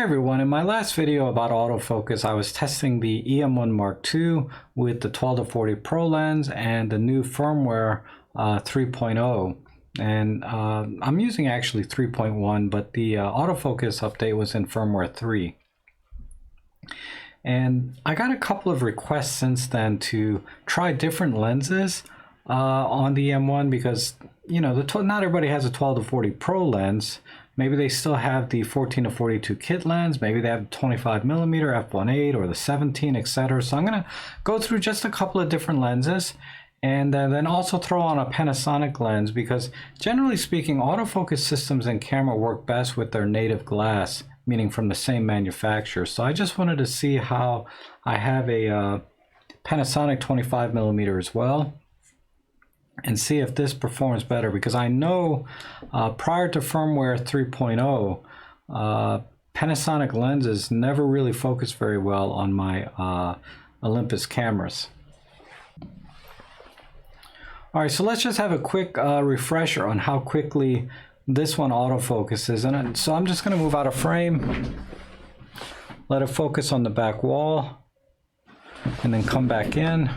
Hi everyone, in my last video about autofocus I was testing the EM1 Mark II with the 12-40 Pro lens and the new firmware 3.0, and I'm using actually 3.1, but the autofocus update was in firmware 3. And I got a couple of requests since then to try different lenses on the EM1 because, you know, not everybody has a 12-40 Pro lens. Maybe they still have the 14-42 kit lens, maybe they have 25mm f1.8 or the 17, etc. So I'm going to go through just a couple of different lenses and then also throw on a Panasonic lens because generally speaking, autofocus systems and camera work best with their native glass, meaning from the same manufacturer. So I just wanted to see how I have a Panasonic 25mm as well, and see if this performs better, because I know prior to firmware 3.0 Panasonic lenses never really focused very well on my Olympus cameras. Alright, so let's just have a quick refresher on how quickly this one autofocuses. And so I'm just going to move out of frame, let it focus on the back wall, and then come back in.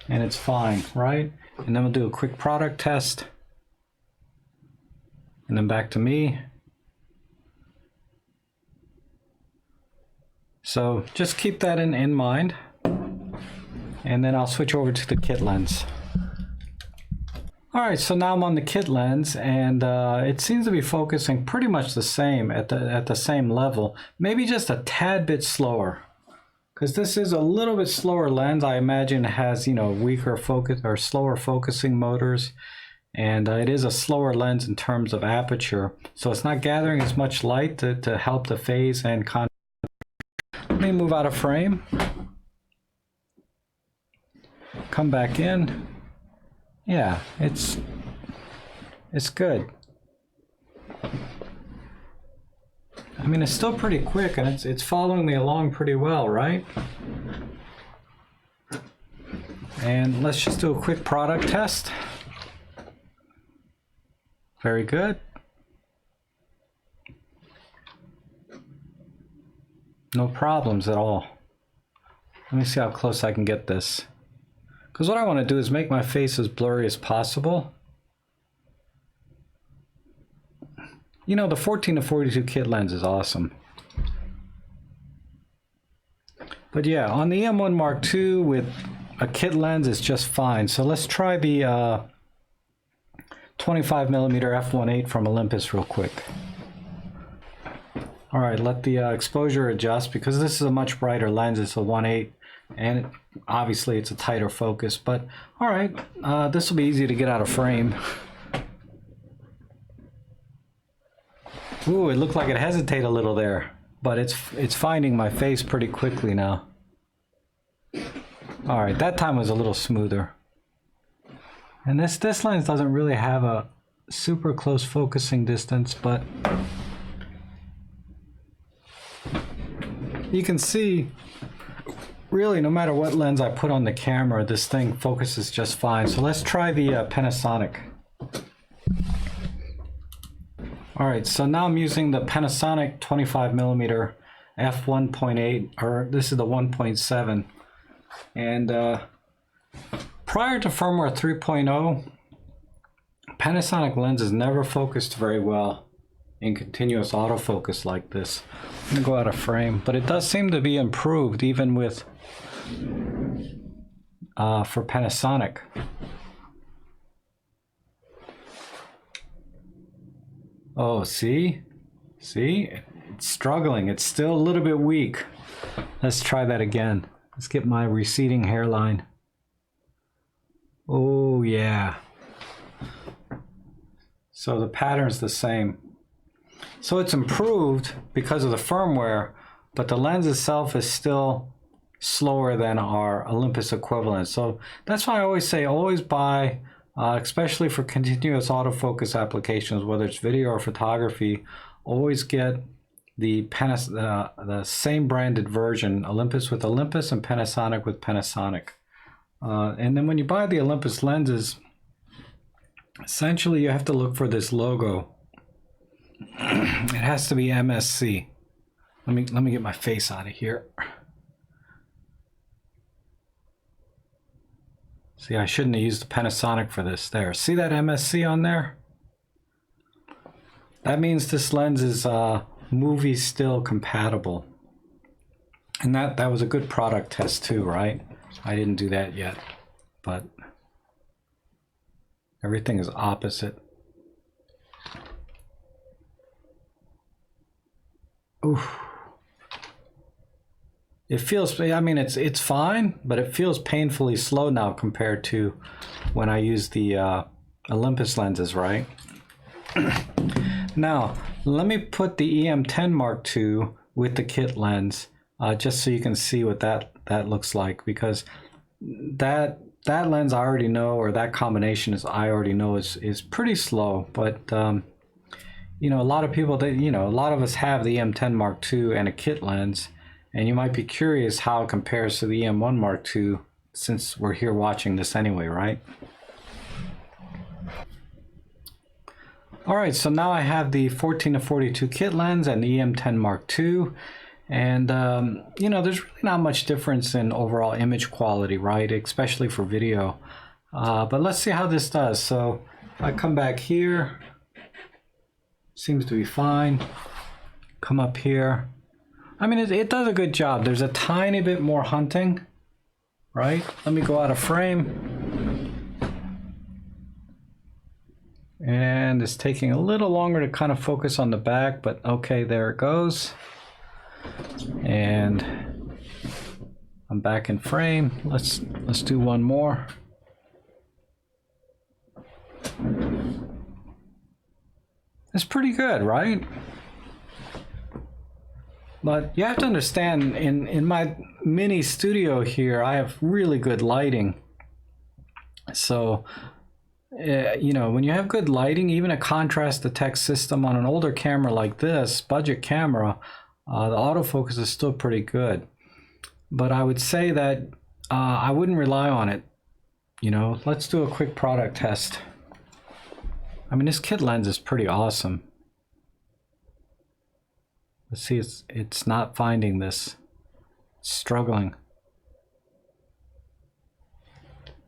And it's fine, right? And then we'll do a quick product test. And then back to me. So just keep that in mind. And then I'll switch over to the kit lens. Alright, so now I'm on the kit lens, and it seems to be focusing pretty much the same at the same level. Maybe just a tad bit slower. Because this is a little bit slower lens. I imagine it has, you know, weaker focus or slower focusing motors, and it is a slower lens in terms of aperture, so it's not gathering as much light to help the phase and contrast. Let me move out of frame, come back in. Yeah, it's good. I mean, it's still pretty quick, and it's following me along pretty well, right? And let's just do a quick product test. Very good. No problems at all. Let me see how close I can get this. Because what I want to do is make my face as blurry as possible. You know, the 14-42 kit lens is awesome. But yeah, on the EM1 Mark II with a kit lens is just fine. So let's try the 25mm f1.8 from Olympus real quick. All right, let the exposure adjust because this is a much brighter lens. It's a 1.8, and obviously it's a tighter focus. But all right, this will be easy to get out of frame. Ooh, it looked like it hesitated a little there, but it's finding my face pretty quickly now. All right, that time was a little smoother. And this lens doesn't really have a super close focusing distance, but you can see really no matter what lens I put on the camera, this thing focuses just fine. So let's try the Panasonic. All right, so now I'm using the Panasonic 25mm f1.8, or this is the 1.7. And prior to firmware 3.0, Panasonic lenses never focused very well in continuous autofocus like this. I'm gonna go out of frame, but it does seem to be improved even with for Panasonic. Oh, see? It's struggling. It's still a little bit weak. Let's try that again. Let's get my receding hairline. Oh, yeah. So the pattern's the same. So it's improved because of the firmware, but the lens itself is still slower than our Olympus equivalent. So that's why I always say always buy, especially for continuous autofocus applications, whether it's video or photography, always get the same branded version, Olympus with Olympus and Panasonic with Panasonic. And then when you buy the Olympus lenses, essentially you have to look for this logo It has to be MSC. Let me get my face out of here. See, I shouldn't have used the Panasonic for this. There, see that MSC on there? That means this lens is movie still compatible. And that was a good product test too, right? I didn't do that yet, but everything is opposite. Oof. It feels, I mean, it's fine, but it feels painfully slow now compared to when I used the Olympus lenses, right? Now, let me put the EM10 Mark II with the kit lens, just so you can see what that looks like, because that lens I already know, or that combination I already know is pretty slow, but you know, a lot of people, a lot of us have the EM10 Mark II and a kit lens, and you might be curious how it compares to the EM1 Mark II, since we're here watching this anyway, right? All right, so now I have the 14-42 kit lens and the EM10 Mark II, and you know, there's really not much difference in overall image quality, right? Especially for video. But let's see how this does. So if I come back here, seems to be fine. Come up here. I mean, it does a good job. There's a tiny bit more hunting, right? Let me go out of frame. And it's taking a little longer to kind of focus on the back, but okay, there it goes. And I'm back in frame. Let's do one more. It's pretty good, right? But you have to understand, in my mini studio here, I have really good lighting. So, you know, when you have good lighting, even a contrast detect system on an older camera like this, budget camera, the autofocus is still pretty good. But I would say that I wouldn't rely on it. You know, let's do a quick product test. I mean, this kit lens is pretty awesome. Let's see, it's not finding this. It's struggling.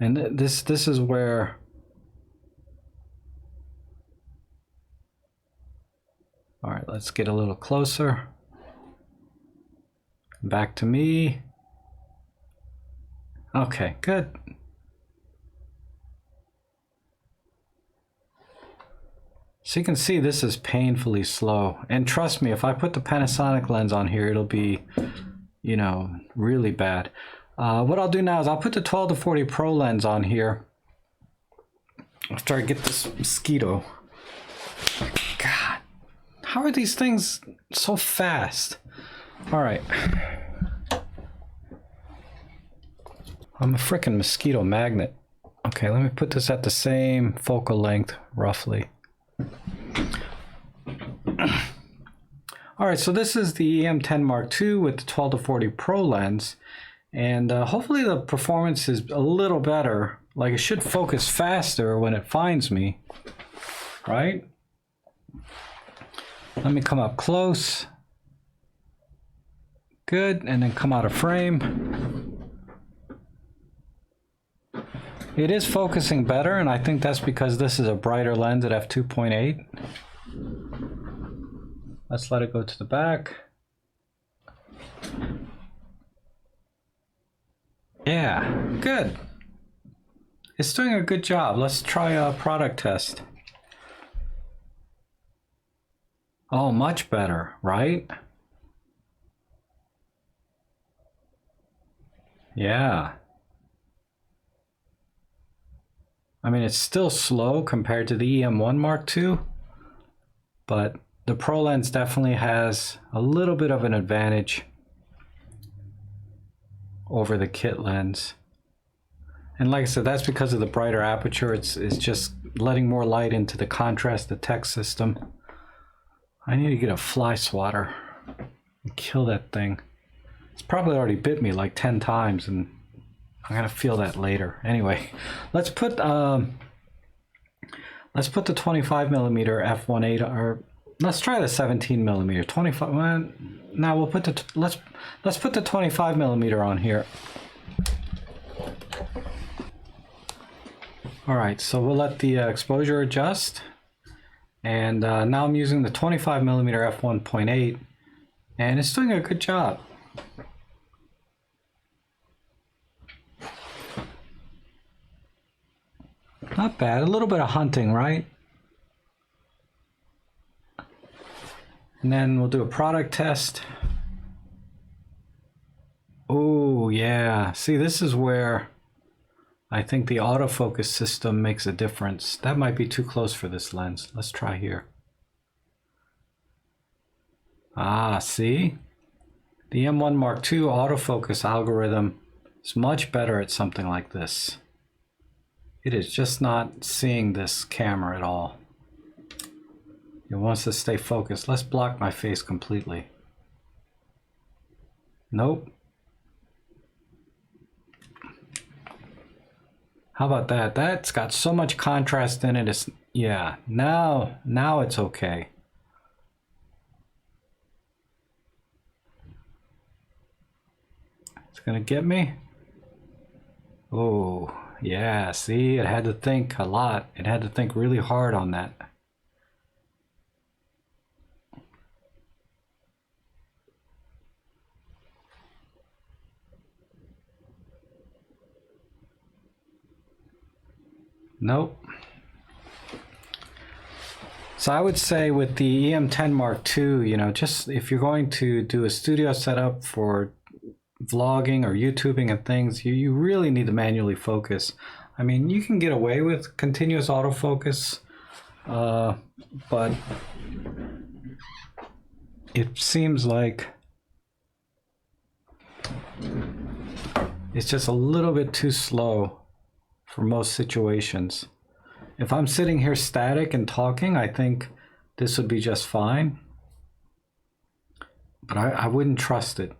And this is where all right, let's get a little closer. Back to me. Okay, good. So you can see this is painfully slow. And trust me, if I put the Panasonic lens on here, it'll be, you know, really bad. What I'll do now is I'll put the 12-40 Pro lens on here. After I get this mosquito. God, how are these things so fast? All right. I'm a freaking mosquito magnet. Okay, let me put this at the same focal length, roughly. All right, so this is the EM10 Mark II with the 12-40 Pro lens, and hopefully the performance is a little better. Like, it should focus faster when it finds me, right? Let me come up close. Good, and then come out of frame. It is focusing better, and I think that's because this is a brighter lens at f2.8. Let's let it go to the back. Yeah, good. It's doing a good job. Let's try a product test. Oh, much better, right? Yeah. I mean, it's still slow compared to the EM1 Mark II, but the Pro lens definitely has a little bit of an advantage over the kit lens. And like I said, that's because of the brighter aperture. It's just letting more light into the contrast detect system. I need to get a fly swatter and kill that thing. It's probably already bit me like 10 times, and I'm gonna feel that later. Anyway, let's put the 25mm f1.8, or Let's try the 17 millimeter. 25. Well, now we'll put the let's put the 25 millimeter on here. All right, so we'll let the exposure adjust, and now I'm using the 25 millimeter f1.8, and it's doing a good job. Not bad. A little bit of hunting, right? And then we'll do a product test. Oh, yeah. See, this is where I think the autofocus system makes a difference. That might be too close for this lens. Let's try here. Ah, see? The EM1 Mark II autofocus algorithm is much better at something like this. It is just not seeing this camera at all. It wants to stay focused. Let's block my face completely. Nope. How about that? That's got so much contrast in it. It's, yeah, now it's okay. It's gonna get me. Oh, yeah, see, it had to think a lot. It had to think really hard on that. Nope. So I would say with the EM10 Mark II, you know, just if you're going to do a studio setup for vlogging or YouTubing and things, you really need to manually focus. I mean, you can get away with continuous autofocus, but it seems like it's just a little bit too slow for most situations. If I'm sitting here static and talking, I think this would be just fine, but I wouldn't trust it.